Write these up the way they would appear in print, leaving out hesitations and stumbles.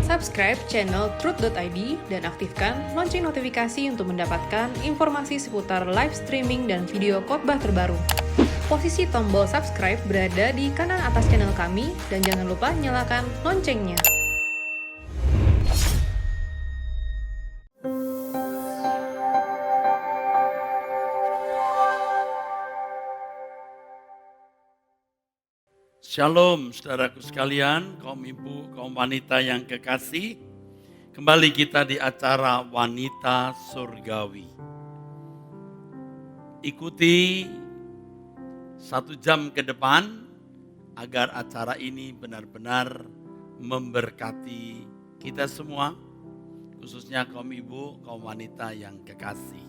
Subscribe channel Truth.id dan aktifkan lonceng notifikasi untuk mendapatkan informasi seputar live streaming dan video khotbah terbaru. Posisi tombol subscribe berada di kanan atas channel kami dan jangan lupa nyalakan loncengnya. Shalom saudaraku sekalian, kaum ibu, kaum wanita yang kekasih. Kembali kita di acara Wanita Surgawi. Ikuti 1 jam ke depan agar acara ini benar-benar memberkati kita semua, khususnya kaum ibu, kaum wanita yang kekasih.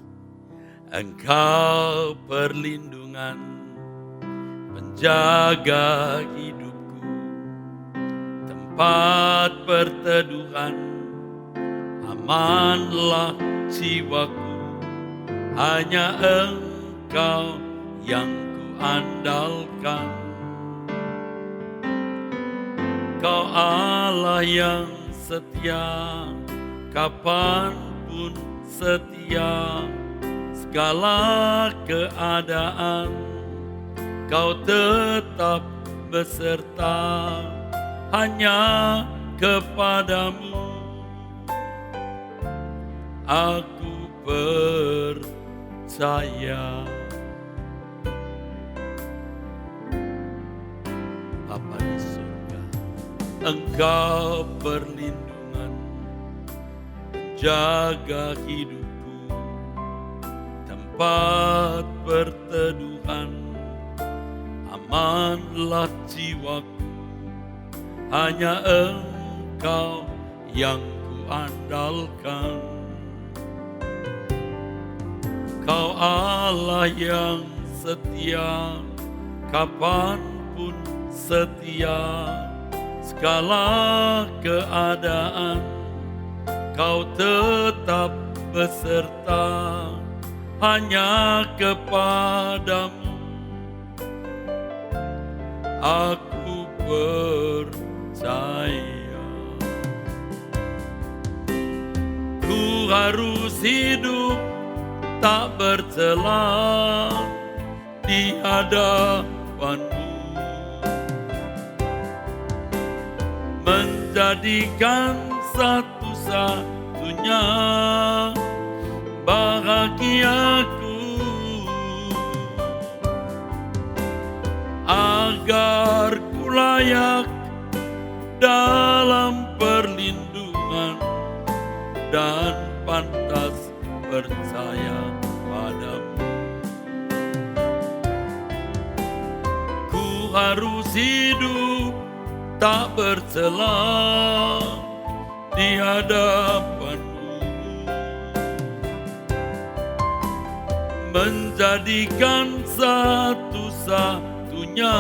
Engkau perlindungan penjaga hidupku, tempat perteduhan, amanlah jiwaku, hanya Engkau yang kuandalkan. Kau Allah yang setia, kapanpun setia, segala keadaan Kau tetap beserta, hanya kepadamu aku percaya. Bapa di surga, Engkau perlindungan, jaga hidupku, tempat perteduhan, amanlah jiwaku, hanya Engkau yang kuandalkan. Kau Allah yang setia, kapanpun setia, segala keadaan Kau tetap beserta, hanya kepadamu aku percaya. Ku harus hidup tak bercela di hadapanmu, menjadikan satu-satunya bahagiaku, agar ku layak dalam perlindungan dan pantas percaya padamu. Ku harus hidup tak bercela di hadapanmu, menjadikan satu-satunya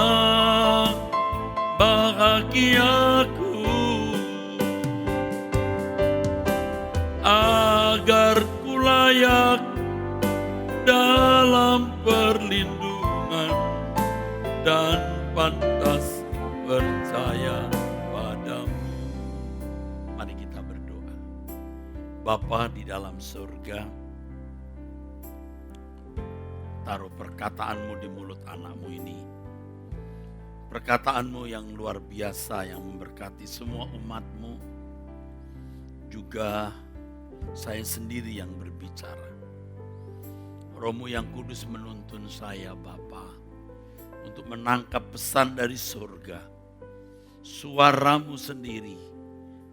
bahagiaku, agar ku layak dalam perlindungan dan pantas percaya padamu. Mari kita berdoa. Bapa di dalam surga, taruh perkataanmu di mulut anakmu ini. Perkataanmu yang luar biasa yang memberkati semua umatmu. Juga saya sendiri yang berbicara. Rohmu yang kudus menuntun saya Bapa untuk menangkap pesan dari surga. Suaramu sendiri,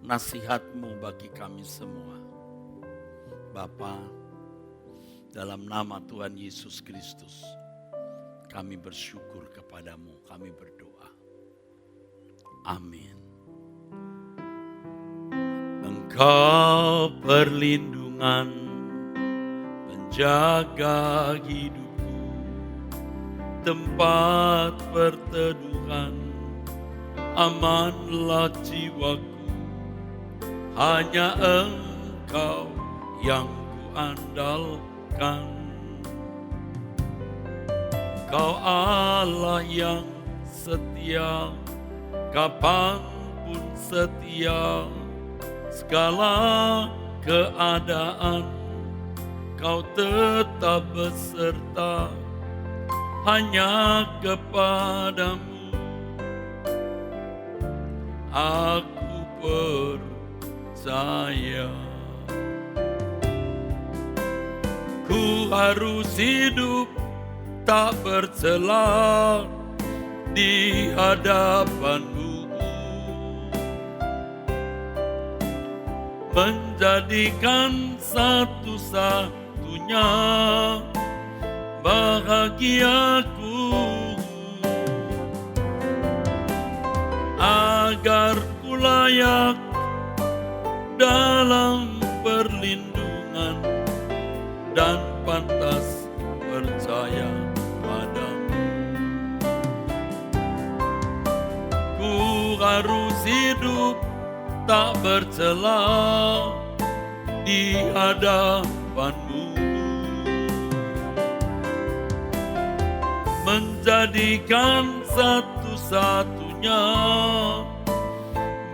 nasihatmu bagi kami semua. Bapa, dalam nama Tuhan Yesus Kristus, kami bersyukur kepadamu, kami berdoa. Amin. Engkau perlindungan, penjaga hidupku, tempat perteduhan, amanlah jiwaku, hanya Engkau yang kuandalkan. Kau Allah yang setia, kapanpun setia, segala keadaan Kau tetap beserta, hanya kepadamu aku percaya. Ku harus hidup tak bercela di hadapanmu, menjadikan satu-satunya bahagiaku, agar ku layak dalam perlindungan dan pantas percaya padamu. Ku harus hidup tak bercela di hadapanmu, menjadikan satu-satunya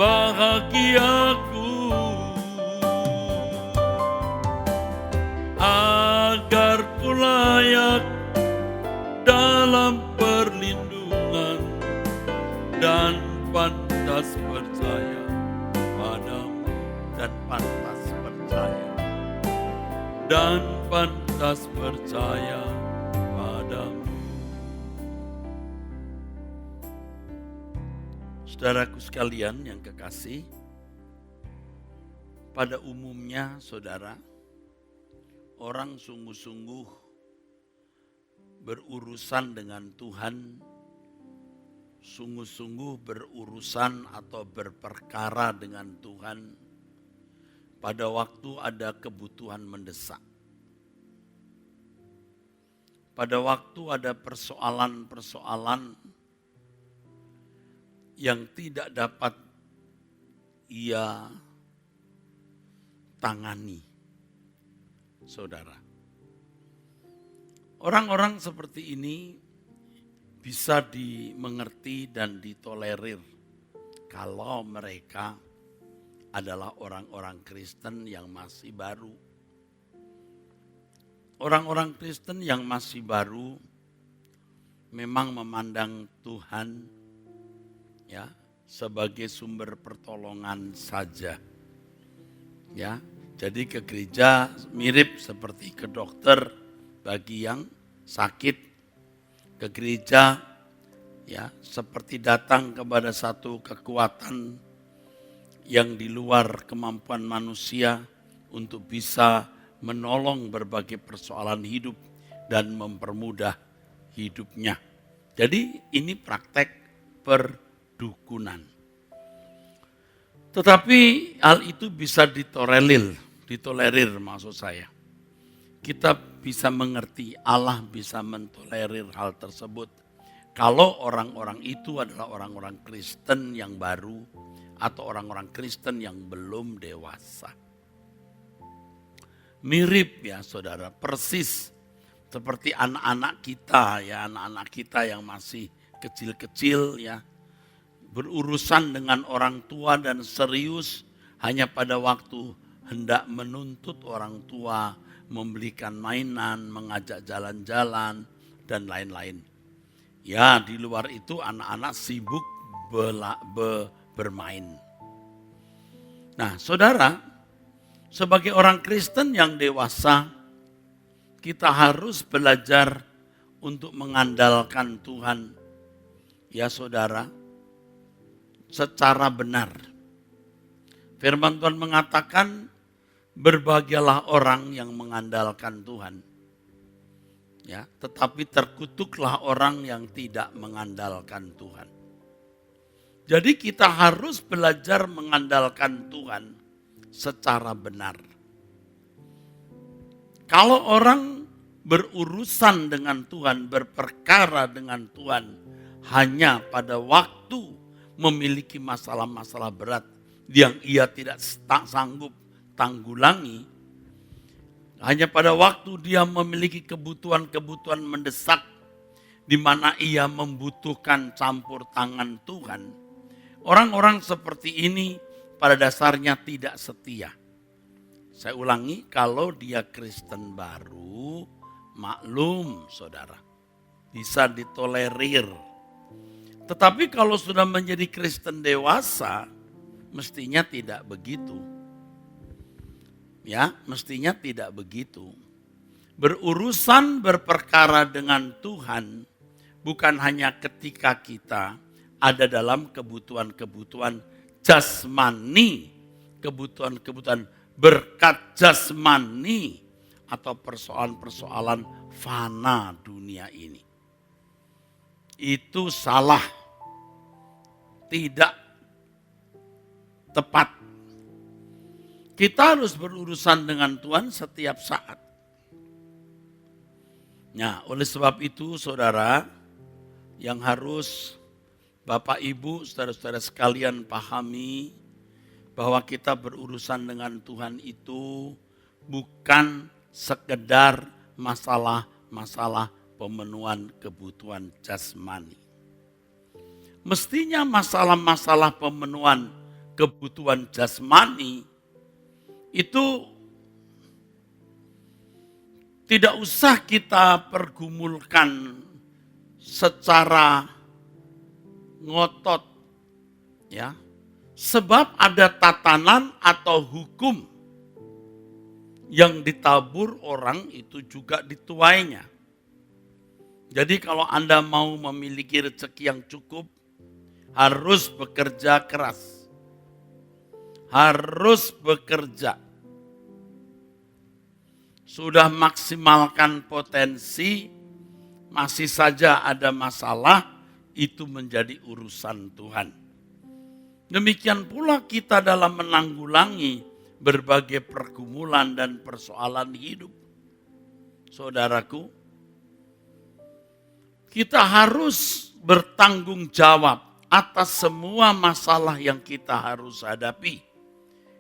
bahagiaku, agar ku layak dalam perlindungan dan pantas percaya padamu, dan pantas percaya, dan pantas percaya padamu. Saudaraku sekalian yang kekasih, pada umumnya saudara, orang sungguh-sungguh berurusan dengan Tuhan, sungguh-sungguh berurusan atau berperkara dengan Tuhan pada waktu ada kebutuhan mendesak. Pada waktu ada persoalan-persoalan yang tidak dapat ia tangani, saudara. Orang-orang seperti ini bisa dimengerti dan ditolerir kalau mereka adalah orang-orang Kristen yang masih baru. Orang-orang Kristen yang masih baru memang memandang Tuhan ya sebagai sumber pertolongan saja. Ya, jadi ke gereja mirip seperti ke dokter bagi yang sakit, ke gereja ya seperti datang kepada satu kekuatan yang di luar kemampuan manusia untuk bisa menolong berbagai persoalan hidup dan mempermudah hidupnya. Jadi ini praktek perdukunan. Tetapi hal itu bisa ditolerir maksud saya. Kita bisa mengerti, Allah bisa mentolerir hal tersebut. Kalau orang-orang itu adalah orang-orang Kristen yang baru atau orang-orang Kristen yang belum dewasa. Mirip ya saudara, persis seperti anak-anak kita ya, anak-anak kita yang masih kecil-kecil ya. Berurusan dengan orang tua dan serius hanya pada waktu hendak menuntut orang tua, membelikan mainan, mengajak jalan-jalan dan lain-lain. Ya di luar itu anak-anak sibuk bermain. Nah saudara, sebagai orang Kristen yang dewasa, kita harus belajar untuk mengandalkan Tuhan. Ya saudara, secara benar. Firman Tuhan mengatakan, berbahagialah orang yang mengandalkan Tuhan. Ya, tetapi terkutuklah orang yang tidak mengandalkan Tuhan. Jadi kita harus belajar mengandalkan Tuhan secara benar. Kalau orang berurusan dengan Tuhan, berperkara dengan Tuhan, hanya pada waktu memiliki masalah-masalah berat yang ia tidak sanggup tanggulangi, hanya pada waktu dia memiliki kebutuhan-kebutuhan mendesak di mana ia membutuhkan campur tangan Tuhan. Orang-orang seperti ini pada dasarnya tidak setia. Saya ulangi, kalau dia Kristen baru, maklum saudara, bisa ditolerir. Tetapi kalau sudah menjadi Kristen dewasa, mestinya tidak begitu. Ya, mestinya tidak begitu. Berurusan berperkara dengan Tuhan bukan hanya ketika kita ada dalam kebutuhan-kebutuhan jasmani, kebutuhan-kebutuhan berkat jasmani atau persoalan-persoalan fana dunia ini. Itu salah, tidak tepat. Kita harus berurusan dengan Tuhan setiap saat. Nah, oleh sebab itu saudara, yang harus Bapak Ibu, saudara-saudara sekalian pahami, bahwa kita berurusan dengan Tuhan itu bukan sekedar masalah-masalah pemenuhan kebutuhan jasmani. Mestinya masalah-masalah pemenuhan kebutuhan jasmani itu tidak usah kita pergumulkan secara ngotot, ya. Sebab ada tatanan atau hukum yang ditabur orang itu juga dituainya. Jadi kalau Anda mau memiliki rezeki yang cukup, harus bekerja keras. Harus bekerja. Sudah maksimalkan potensi, masih saja ada masalah, itu menjadi urusan Tuhan. Demikian pula kita dalam menanggulangi berbagai pergumulan dan persoalan hidup. Saudaraku, kita harus bertanggung jawab atas semua masalah yang kita harus hadapi.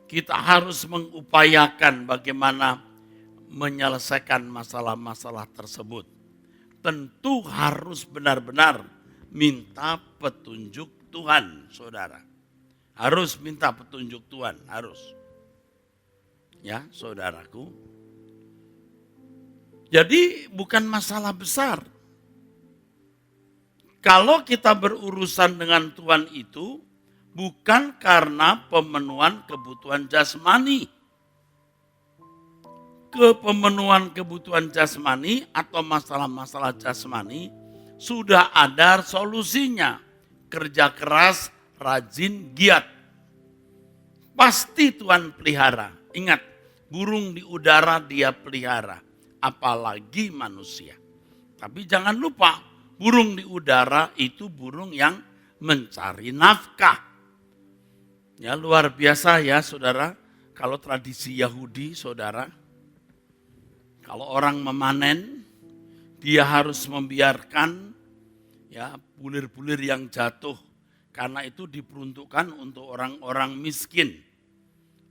Kita harus mengupayakan bagaimana menyelesaikan masalah-masalah tersebut. Tentu harus benar-benar minta petunjuk Tuhan, saudara. Harus minta petunjuk Tuhan, harus. Ya, saudaraku. Jadi bukan masalah besar. Kalau kita berurusan dengan Tuhan itu bukan karena pemenuhan kebutuhan jasmani. Pemenuhan kebutuhan jasmani atau masalah-masalah jasmani sudah ada solusinya. Kerja keras, rajin, giat. Pasti Tuhan pelihara. Ingat, burung di udara dia pelihara. Apalagi manusia. Tapi jangan lupa, burung di udara itu burung yang mencari nafkah. Ya, luar biasa ya saudara. Kalau tradisi Yahudi saudara, kalau orang memanen, dia harus membiarkan ya bulir-bulir yang jatuh. Karena itu diperuntukkan untuk orang-orang miskin.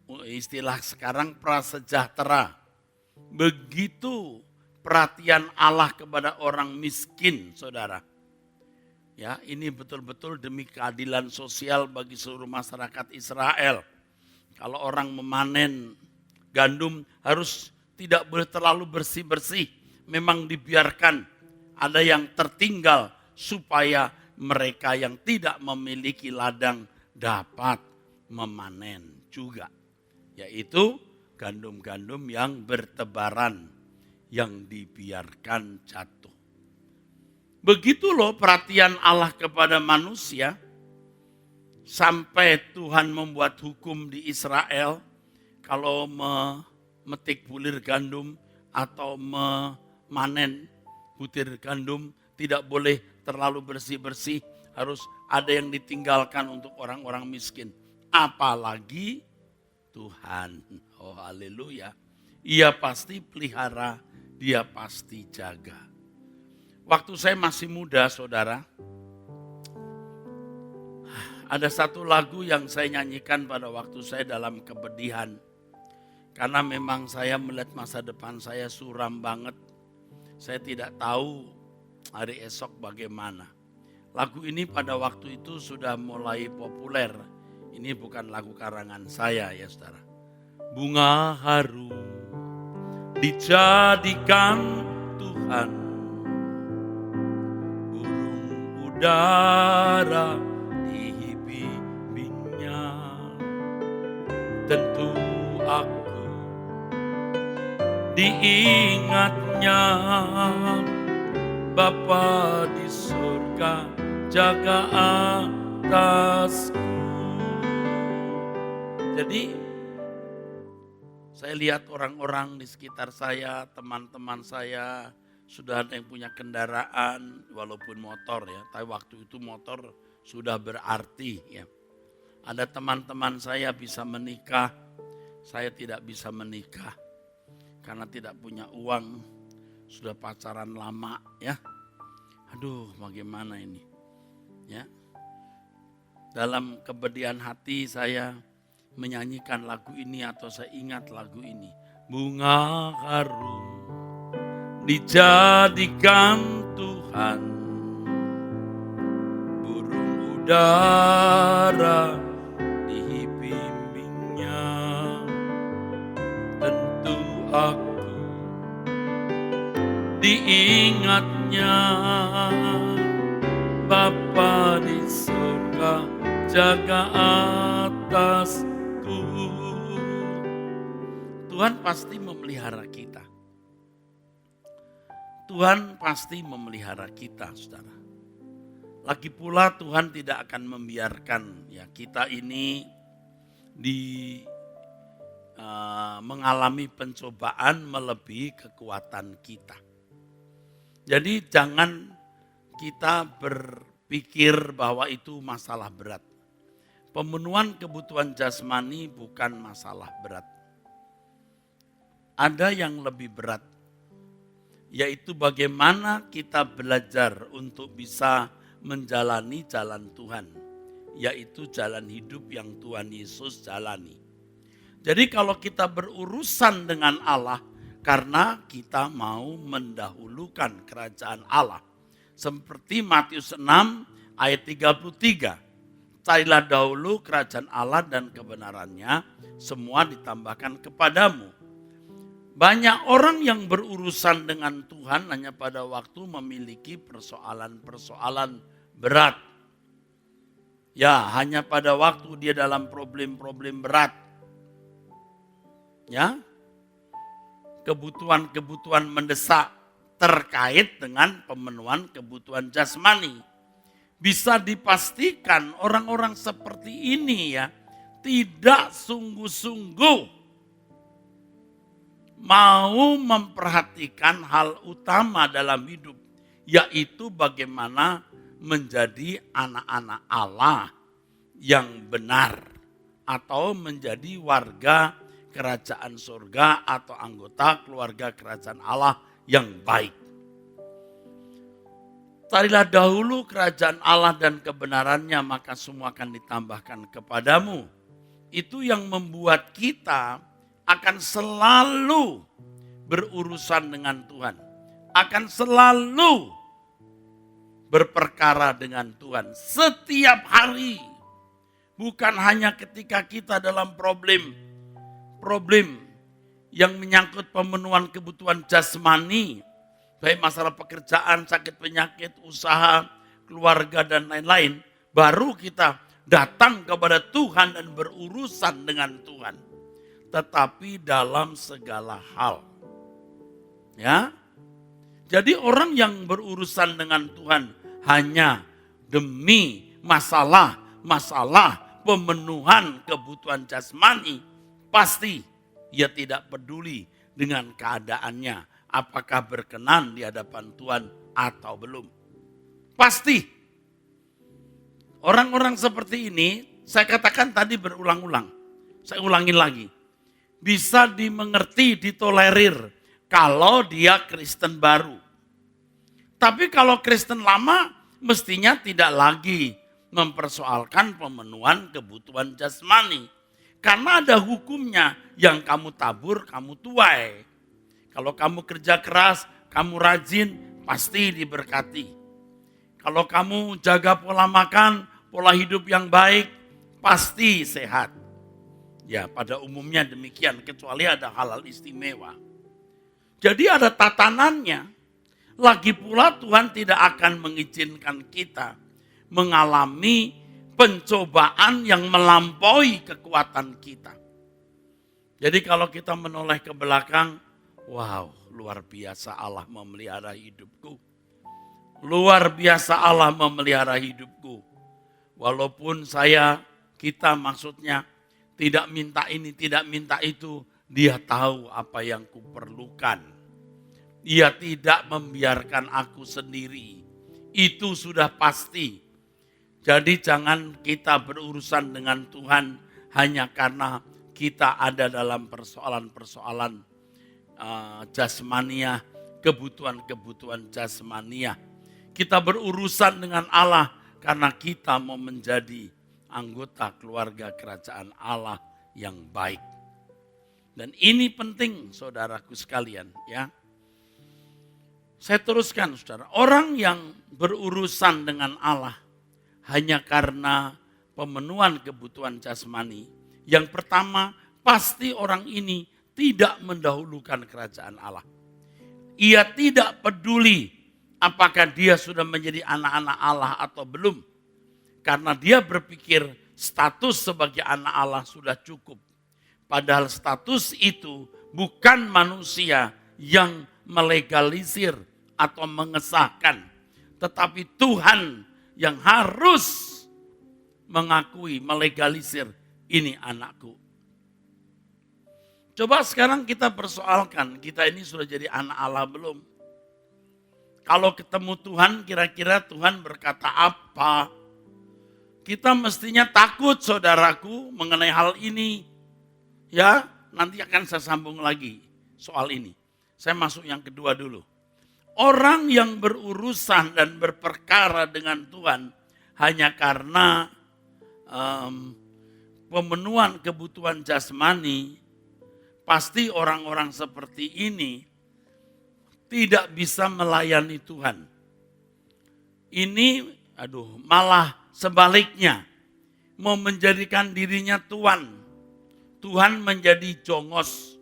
Istilah sekarang prasejahtera. Begitu perhatian Allah kepada orang miskin, saudara. Ya, ini betul-betul demi keadilan sosial bagi seluruh masyarakat Israel. Kalau orang memanen gandum harus tidak boleh terlalu bersih-bersih. Memang dibiarkan ada yang tertinggal supaya mereka yang tidak memiliki ladang dapat memanen juga. Yaitu gandum-gandum yang bertebaran yang dibiarkan jatuh. Begitu loh perhatian Allah kepada manusia. Sampai Tuhan membuat hukum di Israel. Kalau memetik bulir gandum atau memanen butir gandum tidak boleh terlalu bersih-bersih, harus ada yang ditinggalkan untuk orang-orang miskin. Apalagi Tuhan, oh haleluya, Ia pasti pelihara, Dia pasti jaga. Waktu saya masih muda saudara, ada satu lagu yang saya nyanyikan pada waktu saya dalam kepedihan. Karena memang saya melihat masa depan saya suram banget. Saya tidak tahu hari esok bagaimana. Lagu ini pada waktu itu sudah mulai populer Ini bukan lagu karangan saya ya saudara. Bunga harum dijadikan Tuhan, burung udara dihimpinnya. Tentu aku diingatnya, Bapa di surga jaga atasku. Jadi saya lihat orang-orang di sekitar saya, teman-teman saya, sudah ada yang punya kendaraan, walaupun motor ya, tapi waktu itu motor sudah berarti ya. Ada teman-teman saya bisa menikah, saya tidak bisa menikah karena tidak punya uang, sudah pacaran lama ya. Aduh, bagaimana ini ya. Dalam kepedihan hati saya menyanyikan lagu ini atau saya ingat lagu ini. Bunga harum dijadikan Tuhan, burung udara dihimpinnya. Tentu aku diingatnya, Bapa di surga jaga atasku. Tuhan pasti memelihara kita. Tuhan pasti memelihara kita, saudara. Lagi pula Tuhan tidak akan membiarkan ya kita ini mengalami pencobaan melebihi kekuatan kita. Jadi jangan kita berpikir bahwa itu masalah berat. Pemenuhan kebutuhan jasmani bukan masalah berat. Ada yang lebih berat, yaitu bagaimana kita belajar untuk bisa menjalani jalan Tuhan, yaitu jalan hidup yang Tuhan Yesus jalani. Jadi kalau kita berurusan dengan Allah karena kita mau mendahulukan kerajaan Allah. Seperti Matius 6 ayat 33. Carilah dahulu kerajaan Allah dan kebenarannya, semua ditambahkan kepadamu. Banyak orang yang berurusan dengan Tuhan hanya pada waktu memiliki persoalan-persoalan berat. Ya, hanya pada waktu dia dalam problem-problem berat. Ya, kebutuhan-kebutuhan mendesak terkait dengan pemenuhan kebutuhan jasmani. Bisa dipastikan orang-orang seperti ini ya tidak sungguh-sungguh mau memperhatikan hal utama dalam hidup, yaitu bagaimana menjadi anak-anak Allah yang benar atau menjadi warga kerajaan surga atau anggota keluarga kerajaan Allah yang baik. Carilah dahulu kerajaan Allah dan kebenarannya, maka semua akan ditambahkan kepadamu. Itu yang membuat kita akan selalu berurusan dengan Tuhan. Akan selalu berperkara dengan Tuhan. Setiap hari. Bukan hanya ketika kita dalam problem yang menyangkut pemenuhan kebutuhan jasmani. Baik masalah pekerjaan, sakit penyakit, usaha, keluarga dan lain-lain. Baru kita datang kepada Tuhan dan berurusan dengan Tuhan. Tetapi dalam segala hal. Ya. Jadi orang yang berurusan dengan Tuhan hanya demi masalah pemenuhan kebutuhan jasmani, pasti ia tidak peduli dengan keadaannya, apakah berkenan di hadapan Tuhan atau belum. Pasti. Orang-orang seperti ini, saya katakan tadi berulang-ulang. Saya ulangin lagi. Bisa dimengerti, ditolerir kalau dia Kristen baru. Tapi kalau Kristen lama mestinya tidak lagi mempersoalkan pemenuhan kebutuhan jasmani. Karena ada hukumnya, yang kamu tabur kamu tuai. Kalau kamu kerja keras, kamu rajin, pasti diberkati. Kalau kamu jaga pola makan, pola hidup yang baik, pasti sehat. Ya, pada umumnya demikian, kecuali ada hal-hal istimewa. Jadi ada tatanannya. Lagi pula Tuhan tidak akan mengizinkan kita mengalami pencobaan yang melampaui kekuatan kita. Jadi kalau kita menoleh ke belakang, wow, luar biasa Allah memelihara hidupku. Luar biasa Allah memelihara hidupku. Walaupun kita maksudnya tidak minta ini, tidak minta itu, Dia tahu apa yang kuperlukan. Dia tidak membiarkan aku sendiri. Itu sudah pasti. Jadi jangan kita berurusan dengan Tuhan hanya karena kita ada dalam persoalan-persoalan jasmania, kebutuhan-kebutuhan jasmania. Kita berurusan dengan Allah karena kita mau menjadi anggota keluarga kerajaan Allah yang baik. Dan ini penting saudaraku sekalian ya. Saya teruskan saudara, orang yang berurusan dengan Allah hanya karena pemenuhan kebutuhan jasmani. Yang pertama, pasti orang ini tidak mendahulukan kerajaan Allah. Ia tidak peduli apakah dia sudah menjadi anak-anak Allah atau belum. Karena dia berpikir status sebagai anak Allah sudah cukup. Padahal status itu bukan manusia yang melegalisir atau mengesahkan. Tetapi Tuhan yang harus mengakui, melegalisir, ini anakku. Coba sekarang kita persoalkan, kita ini sudah jadi anak Allah belum? Kalau ketemu Tuhan, kira-kira Tuhan berkata apa? Kita mestinya takut saudaraku mengenai hal ini. Ya, nanti akan saya sambung lagi soal ini. Saya masuk yang kedua dulu. Orang yang berurusan dan berperkara dengan Tuhan hanya karena pemenuhan kebutuhan jasmani, pasti orang-orang seperti ini tidak bisa melayani Tuhan. Ini malah sebaliknya, mau menjadikan dirinya Tuhan. Tuhan menjadi jongos.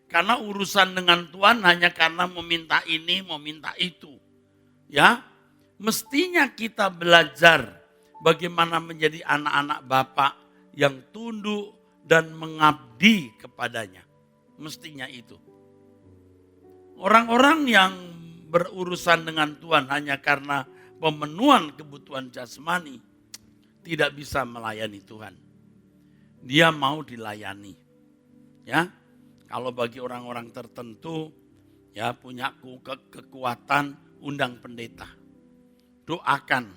Karena urusan dengan Tuhan hanya karena meminta ini, meminta itu. Ya, mestinya kita belajar bagaimana menjadi anak-anak Bapa yang tunduk dan mengabdi kepadanya. Mestinya itu. Orang-orang yang berurusan dengan Tuhan hanya karena pemenuhan kebutuhan jasmani tidak bisa melayani Tuhan. Dia mau dilayani. Ya. Kalau bagi orang-orang tertentu ya punya kekuatan, undang pendeta. Doakan.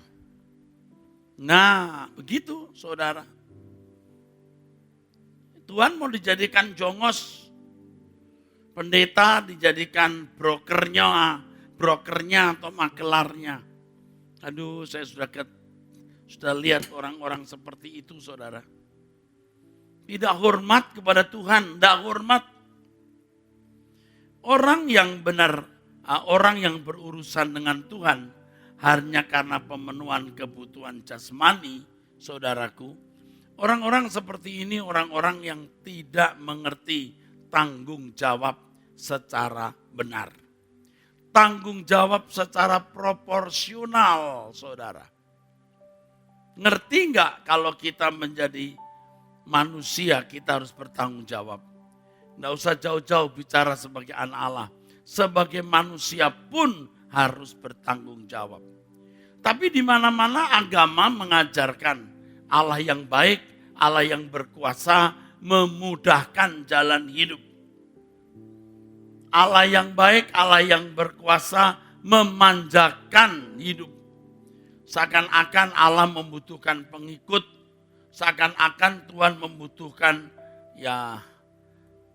Nah, begitu saudara. Tuhan mau dijadikan jongos. Pendeta dijadikan brokernya atau makelarnya. Aduh, saya sudah lihat orang-orang seperti itu, saudara. Tidak hormat kepada Tuhan, tidak hormat. Orang yang benar, orang yang berurusan dengan Tuhan hanya karena pemenuhan kebutuhan jasmani, saudaraku. Orang-orang seperti ini orang-orang yang tidak mengerti tanggung jawab secara benar. Tanggung jawab secara proporsional, saudara. Ngerti nggak kalau kita menjadi manusia kita harus bertanggung jawab. Nggak usah jauh-jauh bicara sebagai anak Allah. Sebagai manusia pun harus bertanggung jawab. Tapi di mana-mana agama mengajarkan Allah yang baik, Allah yang berkuasa memudahkan jalan hidup. Allah yang baik, Allah yang berkuasa memanjakan hidup. Seakan-akan Allah membutuhkan pengikut, seakan-akan Tuhan membutuhkan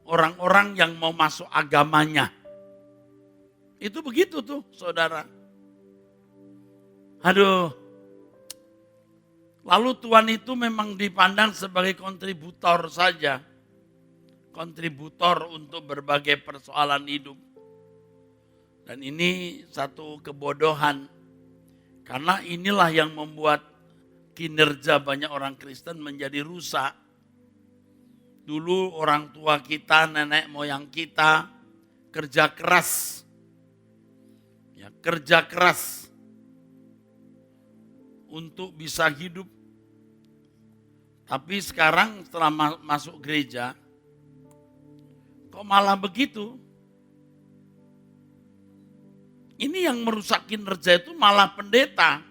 orang-orang yang mau masuk agamanya. Itu begitu tuh saudara. Aduh. Lalu Tuhan itu memang dipandang sebagai kontributor saja. Kontributor untuk berbagai persoalan hidup. Dan ini satu kebodohan. Karena inilah yang membuat kinerja banyak orang Kristen menjadi rusak. Dulu orang tua kita, nenek moyang kita kerja keras. Ya, kerja keras untuk bisa hidup. Tapi sekarang setelah masuk gereja, kok malah begitu? Ini yang merusak kinerja itu malah pendeta.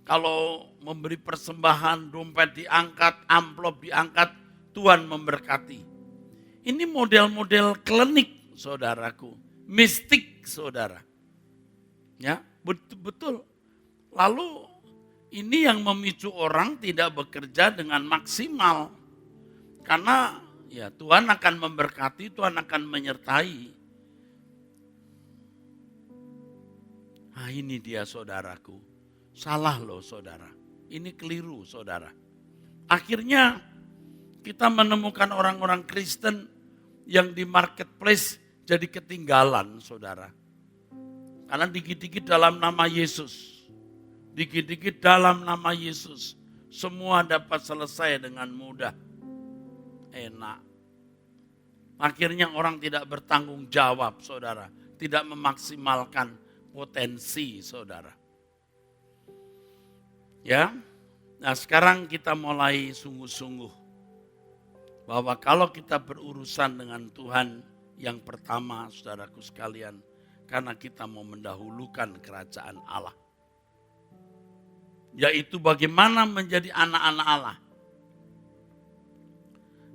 Kalau memberi persembahan, dompet diangkat, amplop diangkat, Tuhan memberkati. Ini model-model klinik, saudaraku. Mistik, saudara. Ya, betul-betul. Lalu ini yang memicu orang tidak bekerja dengan maksimal. Karena ya Tuhan akan memberkati, Tuhan akan menyertai. Nah ini dia saudaraku. Salah loh saudara. Ini keliru saudara. Akhirnya kita menemukan orang-orang Kristen yang di marketplace jadi ketinggalan saudara. Karena dikit-dikit dalam nama Yesus. Dikit-dikit dalam nama Yesus. Semua dapat selesai dengan mudah. Enak. Akhirnya orang tidak bertanggung jawab saudara. Tidak memaksimalkan potensi saudara. Ya, nah sekarang kita mulai sungguh-sungguh. Bahwa kalau kita berurusan dengan Tuhan yang pertama saudaraku sekalian. Karena kita mau mendahulukan kerajaan Allah. Yaitu bagaimana menjadi anak-anak Allah.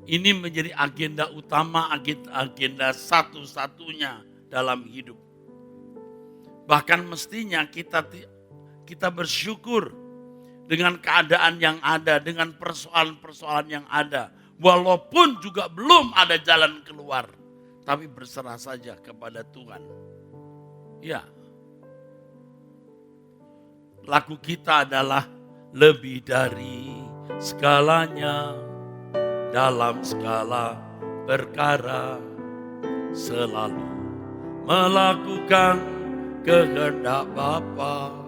Ini menjadi agenda utama, agenda satu-satunya dalam hidup. Bahkan mestinya kita bersyukur dengan keadaan yang ada, dengan persoalan-persoalan yang ada. Walaupun juga belum ada jalan keluar. Tapi berserah saja kepada Tuhan. Ya. Lagu kita adalah lebih dari segalanya. Dalam segala perkara. Selalu melakukan kehendak Bapa.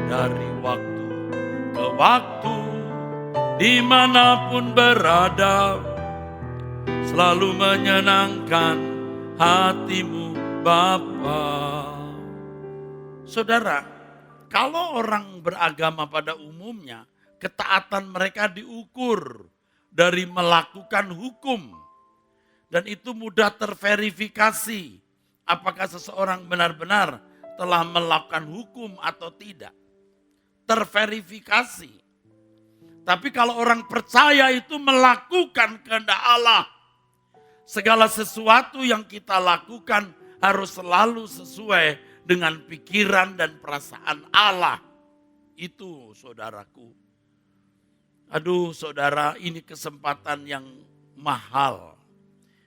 Dari waktu ke waktu, dimanapun berada, selalu menyenangkan hatimu Bapa. Saudara, kalau orang beragama pada umumnya, ketaatan mereka diukur dari melakukan hukum. Dan itu mudah terverifikasi apakah seseorang benar-benar telah melakukan hukum atau tidak. Terverifikasi. Tapi kalau orang percaya itu melakukan kehendak Allah. Segala sesuatu yang kita lakukan harus selalu sesuai dengan pikiran dan perasaan Allah. Itu saudaraku. Aduh saudara, ini kesempatan yang mahal.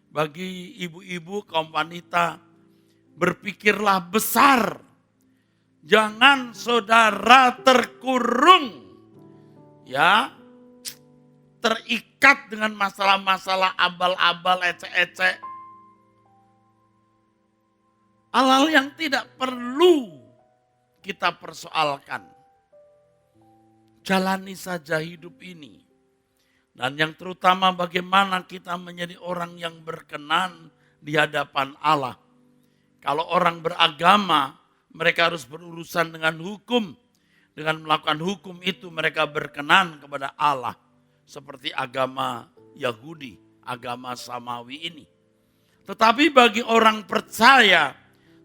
Bagi ibu-ibu kaum wanita, berpikirlah besar. Jangan saudara terkurung, ya, terikat dengan masalah-masalah abal-abal, ecek-ecek. Hal-hal yang tidak perlu kita persoalkan. Jalani saja hidup ini. Dan yang terutama bagaimana kita menjadi orang yang berkenan di hadapan Allah. Kalau orang beragama, mereka harus berurusan dengan hukum. Dengan melakukan hukum itu mereka berkenan kepada Allah. Seperti agama Yahudi, agama Samawi ini. Tetapi bagi orang percaya,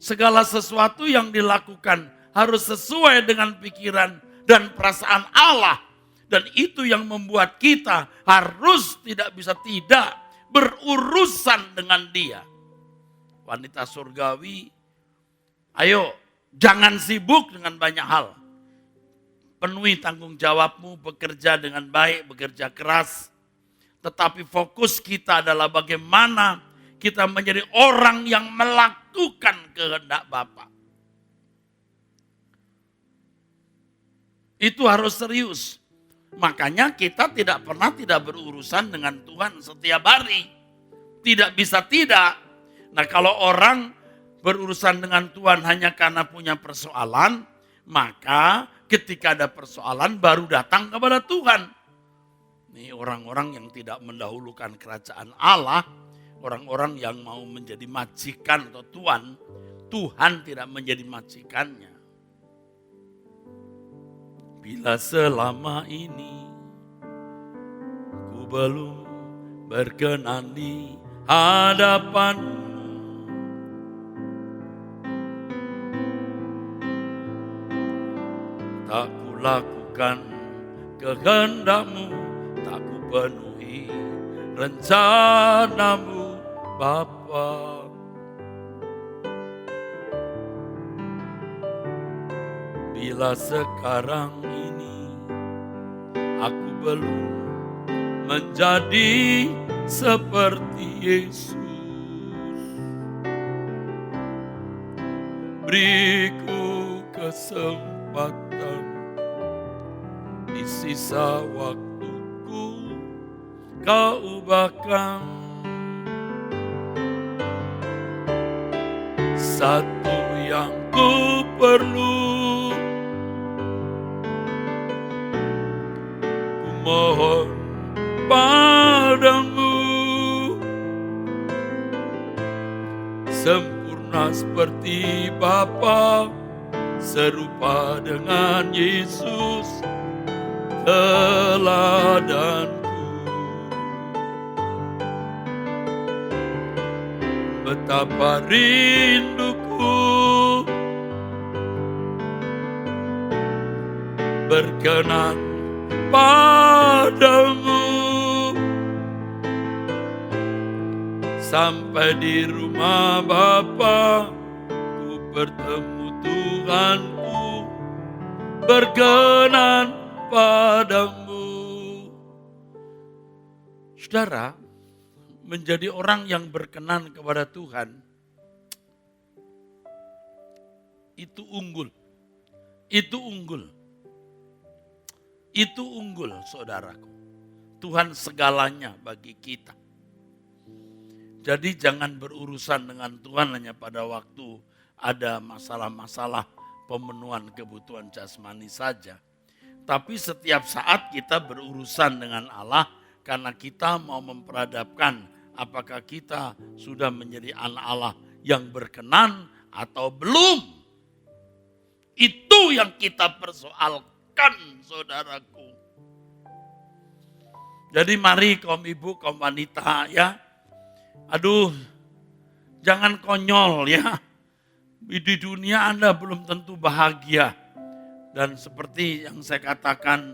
segala sesuatu yang dilakukan harus sesuai dengan pikiran dan perasaan Allah. Dan itu yang membuat kita harus tidak bisa tidak berurusan dengan Dia. Wanita surgawi, ayo jangan sibuk dengan banyak hal. Penuhi tanggung jawabmu, bekerja dengan baik, bekerja keras. Tetapi fokus kita adalah bagaimana kita menjadi orang yang melakukan kehendak Bapa. Itu harus serius. Makanya kita tidak pernah tidak berurusan dengan Tuhan setiap hari. Tidak bisa tidak. Nah kalau orang berurusan dengan Tuhan hanya karena punya persoalan, Maka ketika ada persoalan baru datang kepada Tuhan. Ini orang-orang yang tidak mendahulukan kerajaan Allah, orang-orang yang mau menjadi majikan atau tuan, Tuhan tidak menjadi majikannya. Bila selama ini ku belum berkenan di hadapan, tak kulakukan kehendak-Mu, tak ku penuhi rencana-Mu, Bapa. Bila sekarang ini aku belum menjadi seperti Yesus, beriku kesempatan di sisa waktuku, Kau ubahkan satu yang ku perlu. Ku mohon padamu, sempurna seperti Bapa, serupa dengan Yesus teladanku. Betapa rinduku berkenan padamu, sampai di rumah Bapa ku bertemu Tuhanku, berkenan padamu. Saudara, menjadi orang yang berkenan kepada Tuhan itu unggul. Itu unggul. Itu unggul, saudaraku. Tuhan segalanya bagi kita. Jadi jangan berurusan dengan Tuhan hanya pada waktu ada masalah-masalah pemenuhan kebutuhan jasmani saja. Tapi setiap saat kita berurusan dengan Allah karena kita mau memperadabkan apakah kita sudah menjadi anak Allah yang berkenan atau belum. Itu yang kita persoalkan, saudaraku. Jadi mari kaum ibu, kaum wanita ya. Aduh, jangan konyol ya. Di dunia Anda belum tentu bahagia. Dan seperti yang saya katakan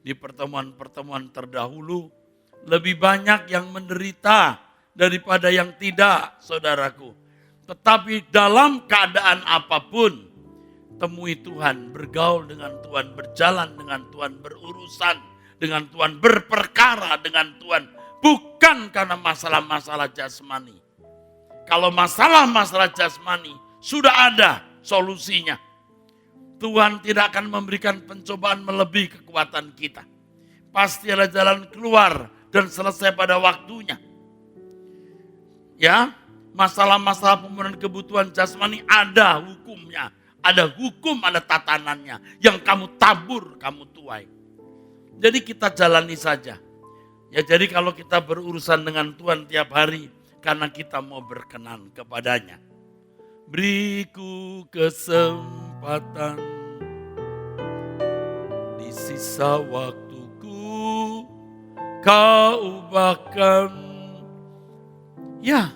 di pertemuan-pertemuan terdahulu, lebih banyak yang menderita daripada yang tidak, saudaraku. Tetapi dalam keadaan apapun, temui Tuhan, bergaul dengan Tuhan, berjalan dengan Tuhan, berurusan dengan Tuhan, berperkara dengan Tuhan. Bukan karena masalah-masalah jasmani. Kalau masalah-masalah jasmani, sudah ada solusinya. Tuhan tidak akan memberikan pencobaan melebihi kekuatan kita. Pasti ada jalan keluar dan selesai pada waktunya. Ya, masalah-masalah pemenuhan kebutuhan jasmani ada hukumnya. Ada hukum, ada tatanannya. Yang kamu tabur, kamu tuai. Jadi kita jalani saja. Ya, jadi kalau kita berurusan dengan Tuhan tiap hari karena kita mau berkenan kepadanya. Beriku kesempatan di sisa waktuku, Kau ubahkan. Ya,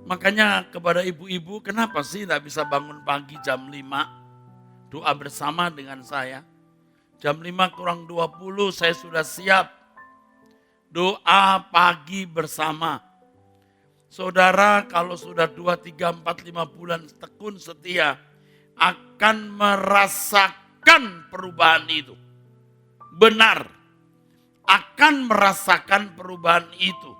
makanya kepada ibu-ibu, kenapa sih tidak bisa bangun pagi jam 5 doa bersama dengan saya? Jam 5 kurang 20 saya sudah siap. Doa pagi bersama. Saudara kalau sudah 2, 3, 4, 5 bulan tekun setia, akan merasakan perubahan itu. Benar, akan merasakan perubahan itu.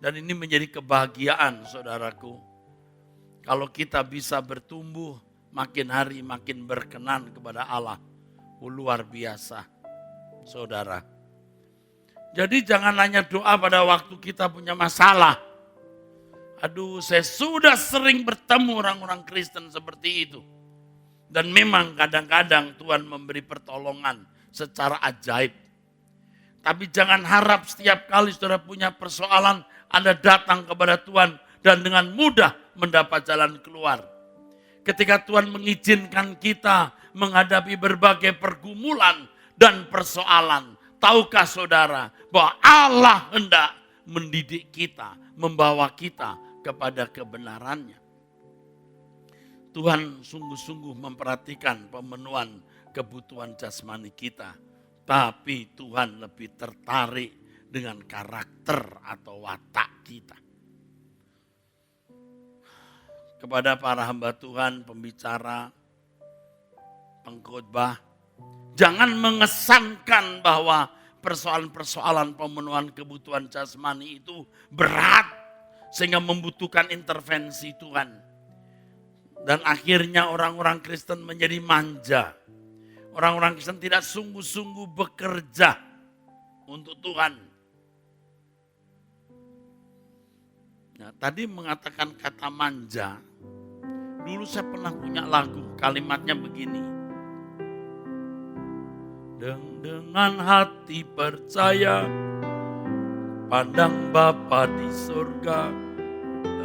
Dan ini menjadi kebahagiaan, saudaraku. Kalau kita bisa bertumbuh, makin hari makin berkenan kepada Allah. Luar biasa, saudara. Jadi jangan hanya doa pada waktu kita punya masalah. Aduh, saya sudah sering bertemu orang-orang Kristen seperti itu. Dan memang kadang-kadang Tuhan memberi pertolongan secara ajaib. Tapi jangan harap setiap kali saudara punya persoalan, Anda datang kepada Tuhan dan dengan mudah mendapat jalan keluar. Ketika Tuhan mengizinkan kita menghadapi berbagai pergumulan dan persoalan, tahukah saudara bahwa Allah hendak mendidik kita, membawa kita kepada kebenarannya. Tuhan sungguh-sungguh memperhatikan pemenuhan kebutuhan jasmani kita. Tapi Tuhan lebih tertarik dengan karakter atau watak kita. Kepada para hamba Tuhan, pembicara, pengkhotbah, jangan mengesankan bahwa persoalan-persoalan pemenuhan kebutuhan jasmani itu berat sehingga membutuhkan intervensi Tuhan. Dan akhirnya orang-orang Kristen menjadi manja. Orang-orang Kristen tidak sungguh-sungguh bekerja untuk Tuhan. Nah, tadi mengatakan kata manja. Dulu saya pernah punya lagu, kalimatnya begini. Dengan hati percaya, pandang Bapa di surga,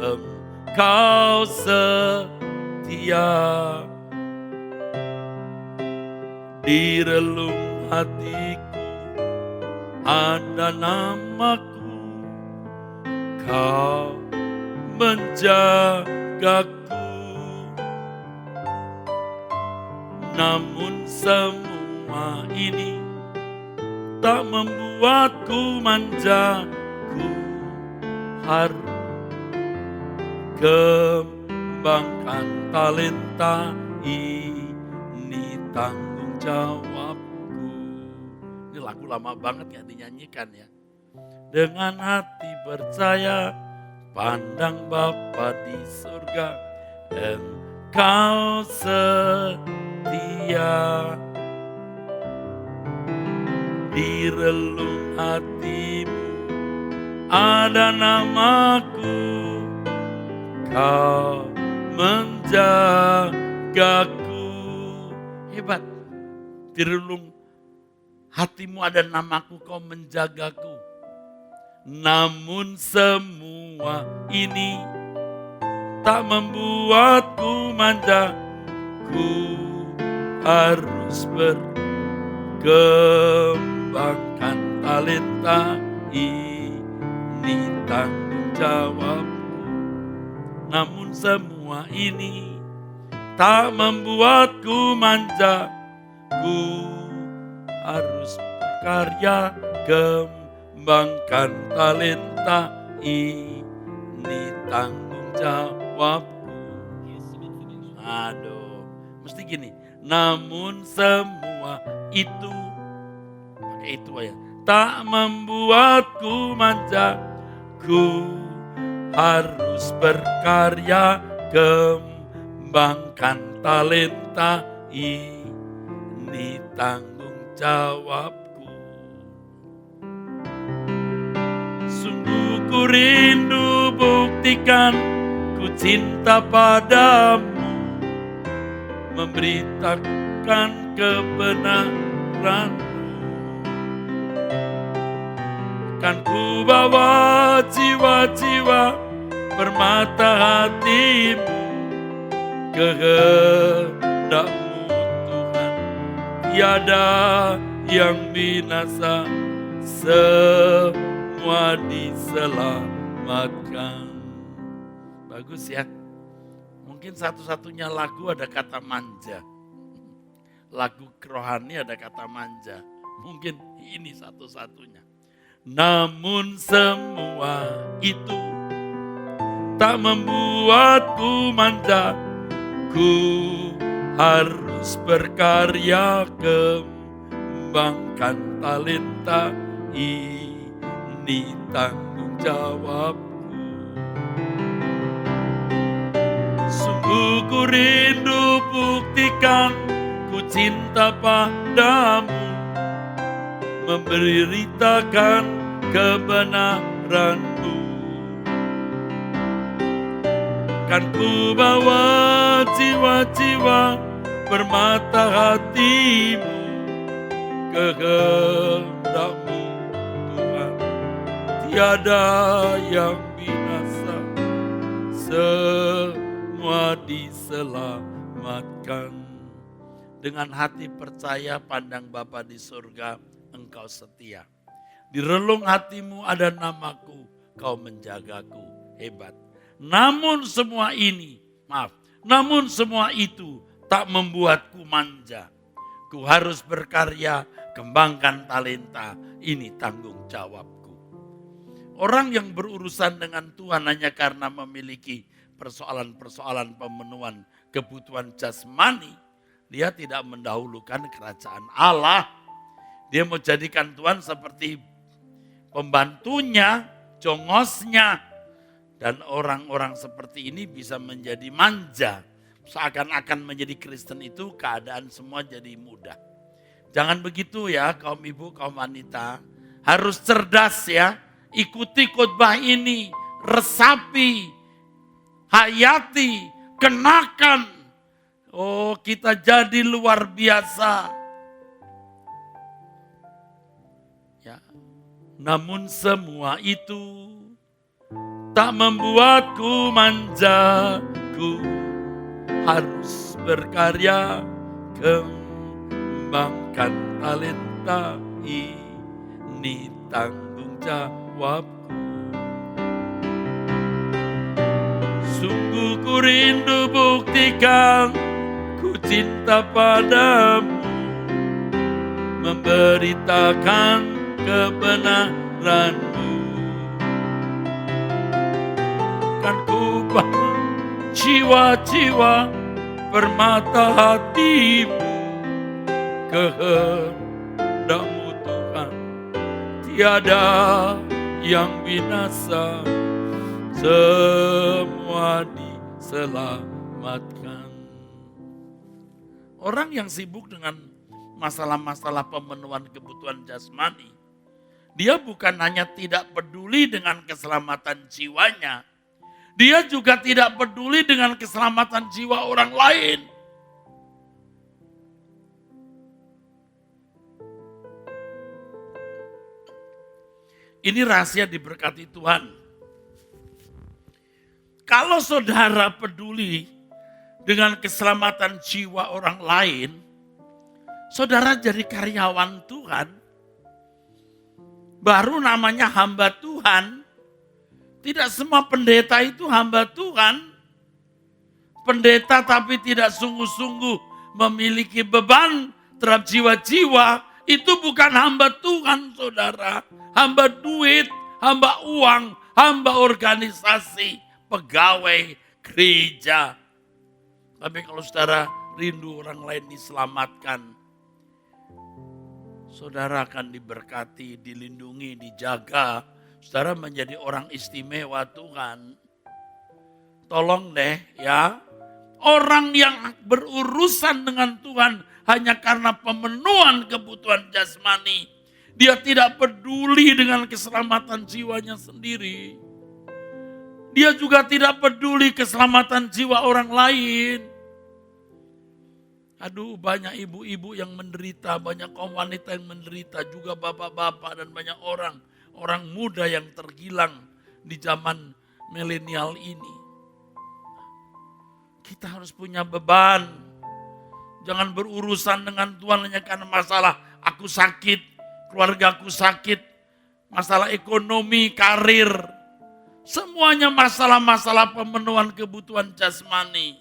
Engkau setia. Di relung hatiku ada namaku, Kau menjagaku. Namun semua ini tak membuatku manja, ku harus kembangkan talenta, ini tanggung jawabku. Ini lagu lama banget ya dinyanyikan ya. Dengan hati percaya, pandang Bapa di surga, Engkau setia. Di relung hatimu ada namaku, Kau menjagaku. Hebat. Di relung hatimu ada namaku, Kau menjagaku. Namun semua ini tak membuatku manja, ku harus berkembangkan talenta, ini tanggung jawabku. Namun semua ini tak membuatku manja, ku harus berkarya, kembangkan talenta, ini tanggung jawabku. Aduh, mesti gini. Namun semua itu, pakai itu aja, tak membuatku manja, ku harus berkarya, kembangkan talenta, ini tanggung jawabku. Sungguh ku rindu buktikan ku cinta padamu, memberitakan kebenaranmu. Kan ku bawa jiwa-jiwa permata hatimu, kehendakmu Tuhan, tiada yang binasa, semua diselamatkan. Bagus ya. Mungkin satu-satunya lagu ada kata manja. Lagu rohani ada kata manja. Mungkin ini satu-satunya. Namun semua itu tak membuatku manja, ku harus berkarya, kembangkan talenta, ini tanggung jawabku. Sungguh ku rindu buktikan ku cinta padamu, memberitakan kebenaranmu. Kan ku bawa jiwa-jiwa permata hatimu, kehendak-Mu Tuhan. Tiada yang binasa, semua diselamatkan. Dengan hati percaya pandang Bapa di surga, Engkau setia. Di relung hatimu ada namaku, Kau menjagaku, hebat. Namun semua itu tak membuatku manja. Ku harus berkarya, kembangkan talenta, ini tanggung jawabku. Orang yang berurusan dengan Tuhan hanya karena memiliki persoalan-persoalan pemenuhan kebutuhan jasmani, dia tidak mendahulukan kerajaan Allah. Dia mau jadikan Tuhan seperti pembantunya, jongosnya. Dan orang-orang seperti ini bisa menjadi manja. Seakan-akan menjadi Kristen itu keadaan semua jadi mudah. Jangan begitu ya kaum ibu, kaum wanita. Harus cerdas ya. Ikuti khotbah ini. Resapi. Hayati. Kenakan. Oh, kita jadi luar biasa. Ya. Namun semua itu tak membuatku manja. Ku harus berkarya, kembangkan talenta, ini tanggung jawabku. Sungguh ku rindu buktikan ku cinta padamu, memberitakan kebenaranmu. Kan ku bangun jiwa-jiwa permata hatimu, kehendak-Mu Tuhan. Tiada yang binasa, semua diselamatkan. Orang yang sibuk dengan masalah-masalah pemenuhan kebutuhan jasmani, dia bukan hanya tidak peduli dengan keselamatan jiwanya, dia juga tidak peduli dengan keselamatan jiwa orang lain. Ini rahasia diberkati Tuhan. Kalau saudara peduli dengan keselamatan jiwa orang lain, saudara jadi karyawan Tuhan, baru namanya hamba Tuhan. Tidak semua pendeta itu hamba Tuhan. Pendeta tapi tidak sungguh-sungguh memiliki beban terhadap jiwa-jiwa, itu bukan hamba Tuhan, saudara. Hamba duit, hamba uang, hamba organisasi, pegawai gereja. Tapi kalau saudara rindu orang lain diselamatkan, saudara akan diberkati, dilindungi, dijaga. Saudara menjadi orang istimewa Tuhan. Tolong deh ya, orang yang berurusan dengan Tuhan hanya karena pemenuhan kebutuhan jasmani, dia tidak peduli dengan keselamatan jiwanya sendiri. Dia juga tidak peduli keselamatan jiwa orang lain. Aduh, banyak ibu-ibu yang menderita, banyak kaum wanita yang menderita, juga bapak-bapak dan banyak orang muda yang tergilang di zaman milenial ini. Kita harus punya beban. Jangan berurusan dengan Tuhan hanya karena masalah aku sakit, keluargaku sakit, masalah ekonomi, karir. Semuanya masalah-masalah pemenuhan kebutuhan jasmani.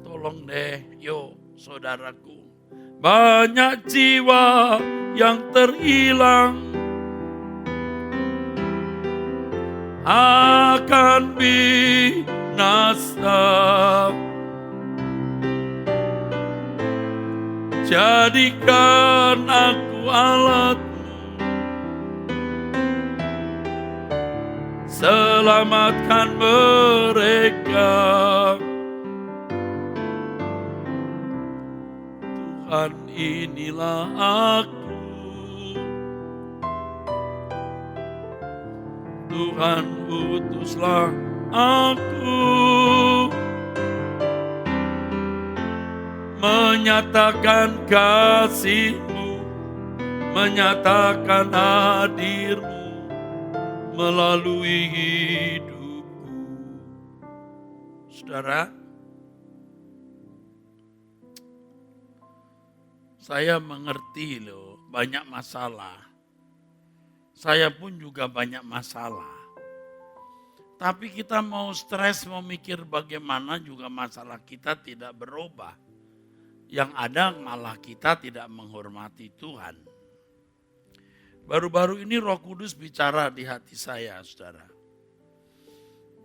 Tolong deh, yuk saudaraku. Banyak jiwa yang terhilang akan binasa. Jadikan aku alatmu, selamatkan mereka. Tuhan, inilah aku. Tuhan, utuslah aku. menyatakan kasih-Mu, menyatakan hadir-Mu melalui hidupku. Saudara, saya mengerti loh, banyak masalah. Saya pun juga banyak masalah. Tapi kita mau stres, mau mikir bagaimana juga masalah kita tidak berubah. Yang ada malah kita tidak menghormati Tuhan. Baru-baru ini Roh Kudus bicara di hati saya, saudara.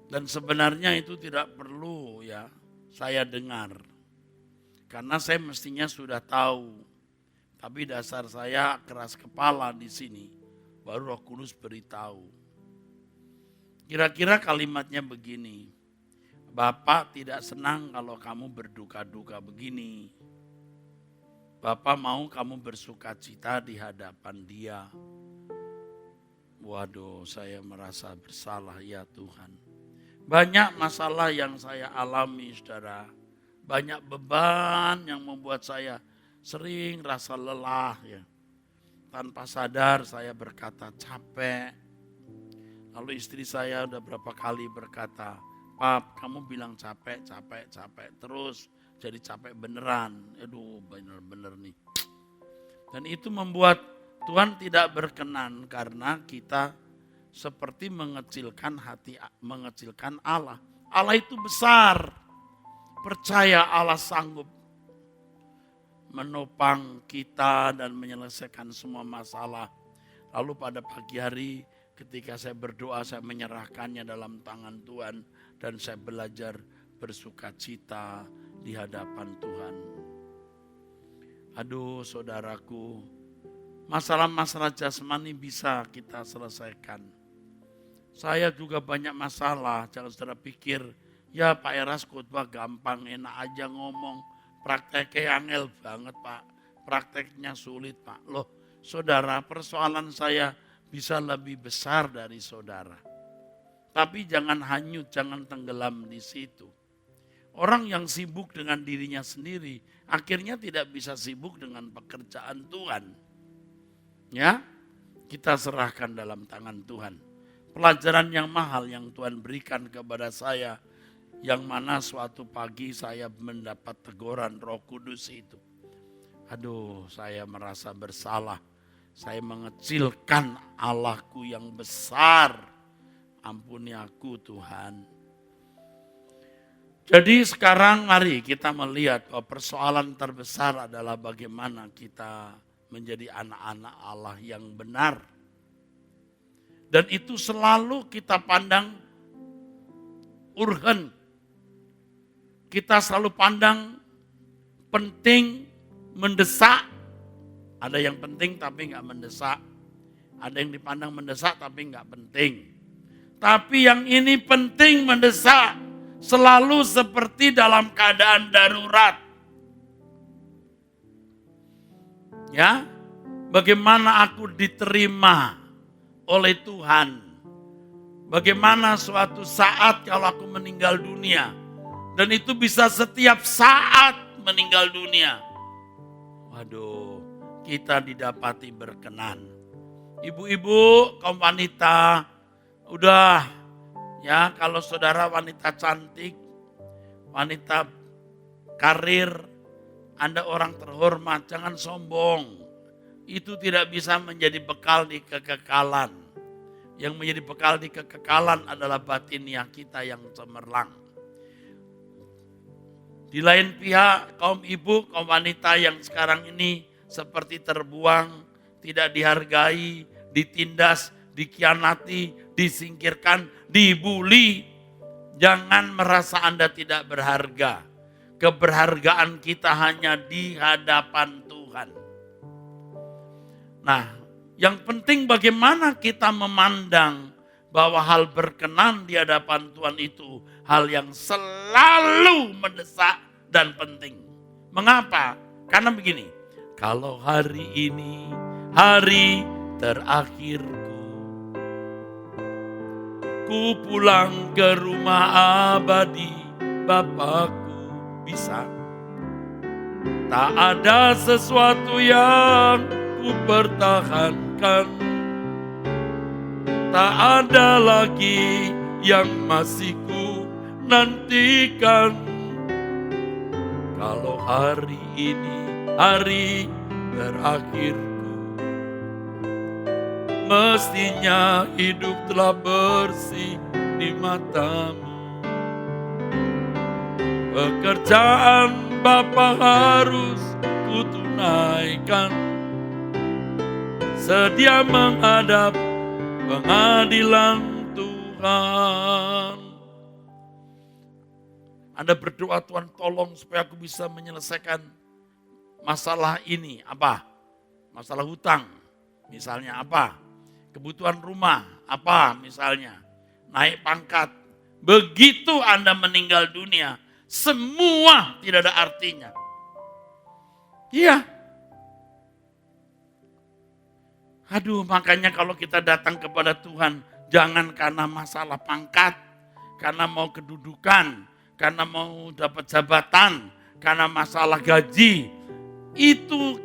Dan sebenarnya itu tidak perlu ya saya dengar. Karena saya mestinya sudah tahu. Tapi dasar saya keras kepala di sini. Baru Roh Kudus beritahu. Kira-kira kalimatnya begini. Bapak tidak senang kalau kamu berduka-duka begini. Bapak mau kamu bersuka cita di hadapan Dia. Waduh, saya merasa bersalah ya Tuhan. Banyak masalah yang saya alami, saudara. Banyak beban yang membuat saya sering rasa lelah ya. Tanpa sadar saya berkata capek. Lalu istri saya udah berapa kali berkata, Pap, kamu bilang capek terus. Jadi capek beneran, aduh bener-bener nih. Dan itu membuat Tuhan tidak berkenan karena kita seperti mengecilkan Allah. Allah itu besar, percaya Allah sanggup menopang kita dan menyelesaikan semua masalah. Lalu pada pagi hari ketika saya berdoa, saya menyerahkannya dalam tangan Tuhan dan saya belajar bersuka cita di hadapan Tuhan. Aduh saudaraku, masalah-masalah jasmani bisa kita selesaikan. Saya juga banyak masalah, jangan saudara pikir, ya Pak Eras khotbah gampang, enak aja ngomong. Prakteknya angel banget Pak, prakteknya sulit Pak. Loh saudara, persoalan saya bisa lebih besar dari saudara. Tapi jangan hanyut, jangan tenggelam di situ. Orang yang sibuk dengan dirinya sendiri, akhirnya tidak bisa sibuk dengan pekerjaan Tuhan. Ya, kita serahkan dalam tangan Tuhan. Pelajaran yang mahal yang Tuhan berikan kepada saya, yang mana suatu pagi saya mendapat teguran Roh Kudus itu. Aduh, saya merasa bersalah. Saya mengecilkan Allahku yang besar. Ampuni aku Tuhan. Jadi sekarang mari kita melihat bahwa persoalan terbesar adalah bagaimana kita menjadi anak-anak Allah yang benar. Dan itu selalu kita pandang urgen. Kita selalu pandang penting, mendesak. Ada yang penting tapi enggak mendesak. Ada yang dipandang mendesak tapi enggak penting. Tapi yang ini penting, mendesak. Selalu seperti dalam keadaan darurat. Ya, bagaimana aku diterima oleh Tuhan. Bagaimana suatu saat kalau aku meninggal dunia. Dan itu bisa setiap saat meninggal dunia. Waduh, kita didapati berkenan. Ibu-ibu, kaum wanita, udah. Ya, kalau saudara wanita cantik, wanita karir, Anda orang terhormat, jangan sombong. Itu tidak bisa menjadi bekal di kekekalan. Yang menjadi bekal di kekekalan adalah batiniah kita yang cemerlang. Di lain pihak, kaum ibu, kaum wanita yang sekarang ini seperti terbuang, tidak dihargai, ditindas, dikhianati, disingkirkan, dibuli. Jangan merasa Anda tidak berharga. Keberhargaan kita hanya di hadapan Tuhan. Nah, yang penting bagaimana kita memandang bahwa hal berkenan di hadapan Tuhan itu hal yang selalu mendesak dan penting. Mengapa? Karena begini, kalau hari ini hari terakhirku, ku pulang ke rumah abadi Bapakku, bisa. Tak ada sesuatu yang ku pertahankan, tak ada lagi yang masih ku nantikan. Kalau hari ini hari terakhirku, mestinya hidup telah bersih di matamu. Pekerjaan Bapa harus ku tunaikan, sedia menghadap pengadilan Tuhan. Anda berdoa, Tuhan tolong supaya aku bisa menyelesaikan masalah ini. Apa? Masalah hutang, misalnya apa? Kebutuhan rumah, apa misalnya? Naik pangkat. Begitu Anda meninggal dunia, semua tidak ada artinya. Iya. Aduh, makanya kalau kita datang kepada Tuhan, jangan karena masalah pangkat, karena mau kedudukan, karena mau dapat jabatan, karena masalah gaji. Itu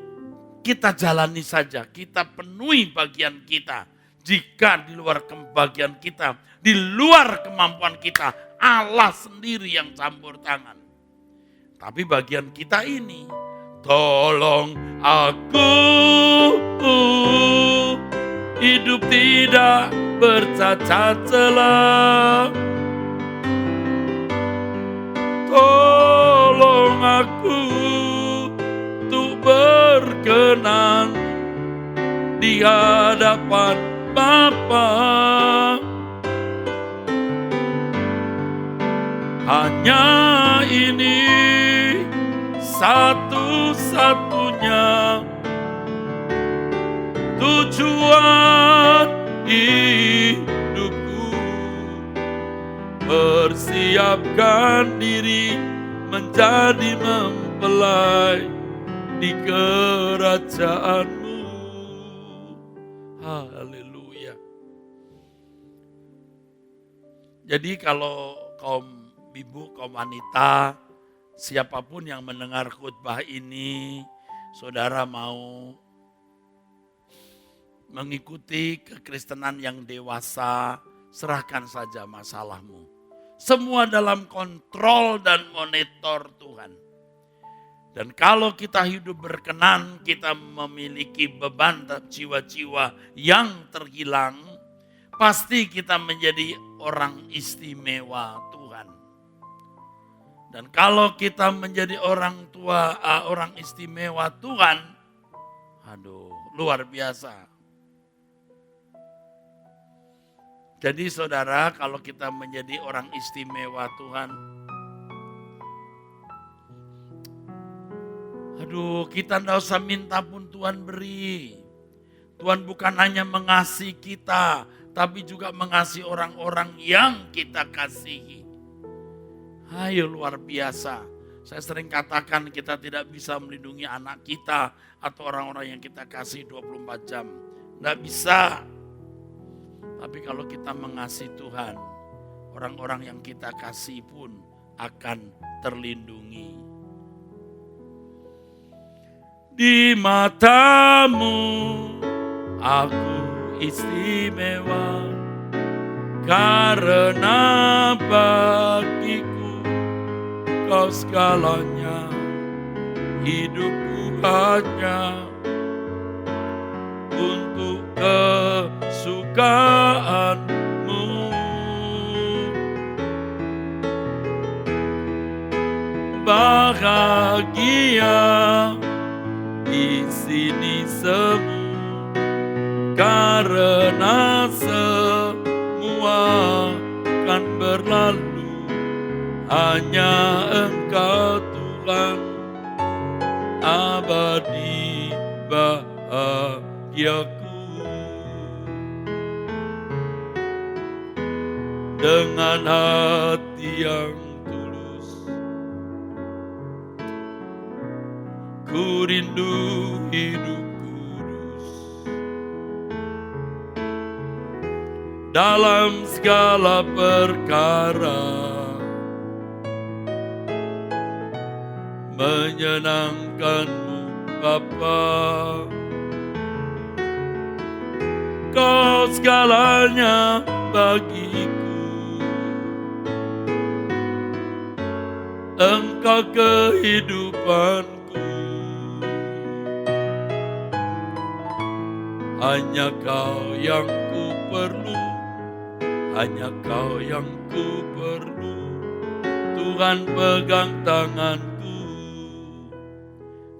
kita jalani saja, kita penuhi bagian kita. Jika di luar bagian kita, di luar kemampuan kita, Allah sendiri yang campur tangan. Tapi bagian kita ini, tolong aku hidup tidak bercacat celah. Tolong aku untuk berkenan di hadapan Bapa. Hanya ini satu-satunya tujuan hidupku. Persiapkan diri menjadi mempelai di kerajaanmu. Haleluya. Jadi kalau kaum ibu, kaum wanita, siapapun yang mendengar khotbah ini, saudara mau mengikuti kekristenan yang dewasa, serahkan saja masalahmu. Semua dalam kontrol dan monitor Tuhan. Dan kalau kita hidup berkenan, kita memiliki beban jiwa-jiwa yang terhilang, pasti kita menjadi orang istimewa Tuhan. Dan kalau kita menjadi orang istimewa Tuhan, aduh, luar biasa. Jadi saudara, kalau kita menjadi orang istimewa Tuhan, aduh, kita tidak usah minta pun Tuhan beri. Tuhan bukan hanya mengasihi kita, tapi juga mengasihi orang-orang yang kita kasihi. Ayo, luar biasa. Saya sering katakan kita tidak bisa melindungi anak kita atau orang-orang yang kita kasih 24 jam. Tidak bisa. Tapi kalau kita mengasihi Tuhan, orang-orang yang kita kasih pun akan terlindungi. Di matamu aku istimewa, karena bagiku kau segalanya. Hidupku hanya untuk kesukaanmu. Bahagia di sini semua, karena semua kan berlalu. Hanya Engkau Tuhan, abadi bahagiaku. Dengan hati yang tulus, ku rindu hidup kudus. Dalam segala perkara, menyenangkan memuliakan-Mu Bapa. Kau segalanya bagiku, Engkau kehidupanku. Hanya Kau yang ku perlu, hanya Kau yang ku perlu. Tuhan pegang tanganku.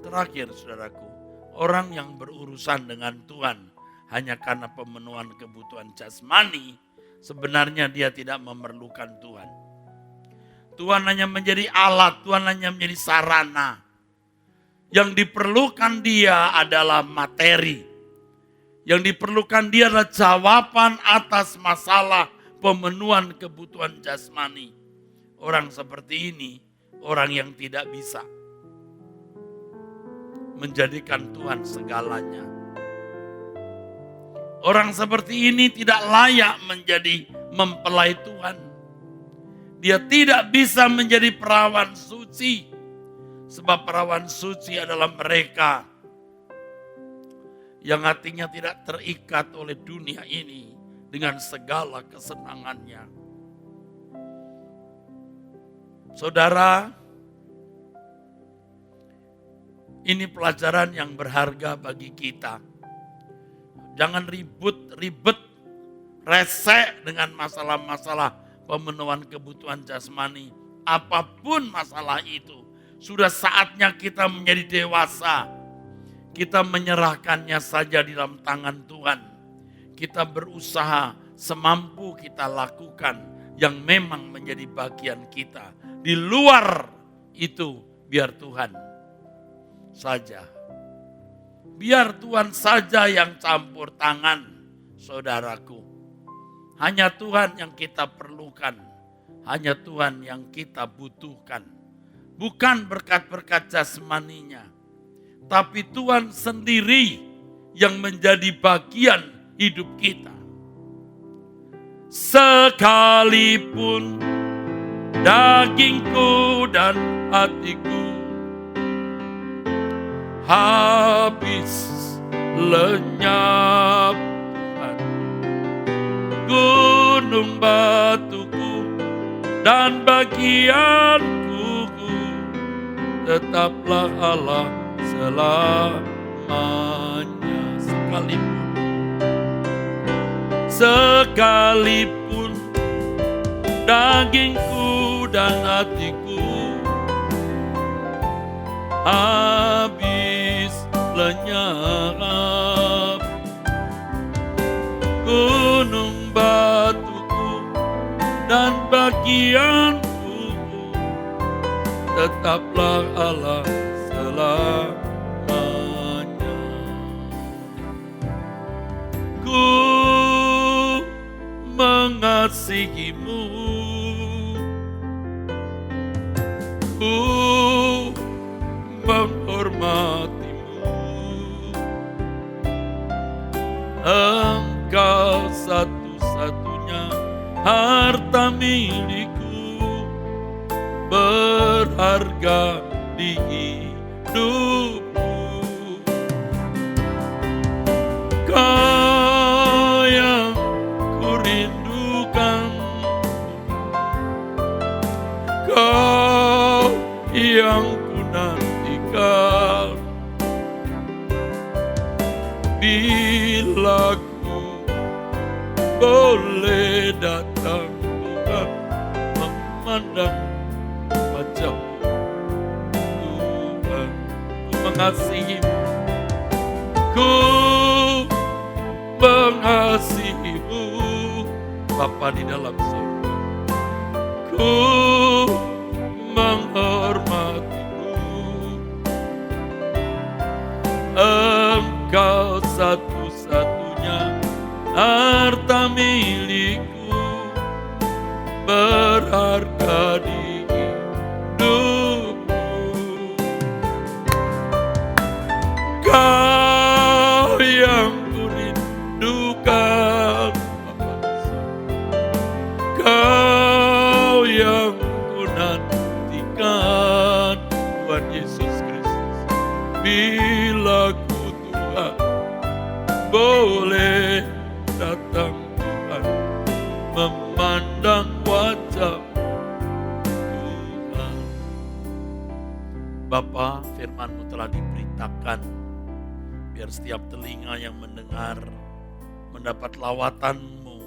Terakhir saudaraku, orang yang berurusan dengan Tuhan hanya karena pemenuhan kebutuhan jasmani, sebenarnya dia tidak memerlukan Tuhan. Tuhan hanya menjadi alat, Tuhan hanya menjadi sarana. Yang diperlukan dia adalah materi. Yang diperlukan dia adalah jawaban atas masalah pemenuhan kebutuhan jasmani. Orang seperti ini, orang yang tidak bisa menjadikan Tuhan segalanya. Orang seperti ini tidak layak menjadi mempelai Tuhan. Dia tidak bisa menjadi perawan suci. Sebab perawan suci adalah mereka yang hatinya tidak terikat oleh dunia ini dengan segala kesenangannya. Saudara, ini pelajaran yang berharga bagi kita. Jangan ribet, resek dengan masalah-masalah pemenuhan kebutuhan jasmani. Apapun masalah itu, sudah saatnya kita menjadi dewasa. Kita menyerahkannya saja di dalam tangan Tuhan. Kita berusaha semampu kita lakukan yang memang menjadi bagian kita. Di luar itu biar Tuhan saja. Biar Tuhan saja yang campur tangan, saudaraku. Hanya Tuhan yang kita perlukan. Hanya Tuhan yang kita butuhkan. Bukan berkat-berkat jasmaninya. Tapi Tuhan sendiri yang menjadi bagian hidup kita. Sekalipun dagingku dan hatiku habis lenyap, gunung batuku dan bagianku, tetaplah Allah selamanya. Sekalipun dagingku dan hatiku habis lenyap, gunung batuku dan bagianku, tetaplah Allah selamanya. Ku mengasihimu, ku menghormatimu. Engkau satu-satunya harta milikku, berharga di hidupku. Kau yang kurindukan, Kau yang kunantikan. Bila ku boleh datang, Tuhan, memandang wajah-Mu, Tuhan, ku mengasihimu, ku mengasihimu, Bapa di dalam surga. Ku menghormatimu, Engkau satu-satunya harta milikku, berharga di hidupku. Kau yang kurindukan, Kau yang kunantikan, Tuhan Yesus Kristus. boleh datang Tuhan, memandang wajah Tuhan. Bapa, firman-Mu telah diberitakan, biar setiap telinga yang mendengar mendapat lawatan-Mu,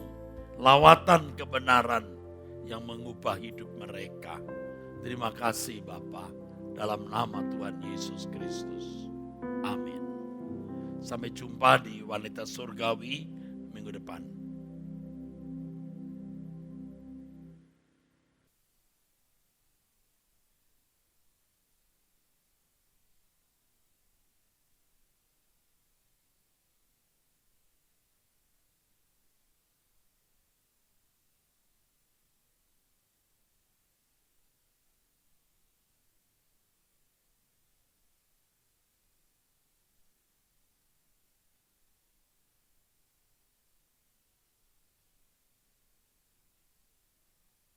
lawatan kebenaran yang mengubah hidup mereka. Terima kasih Bapa, dalam nama Tuhan Yesus Kristus. Amin. Sampai jumpa di Wanita Surgawi minggu depan.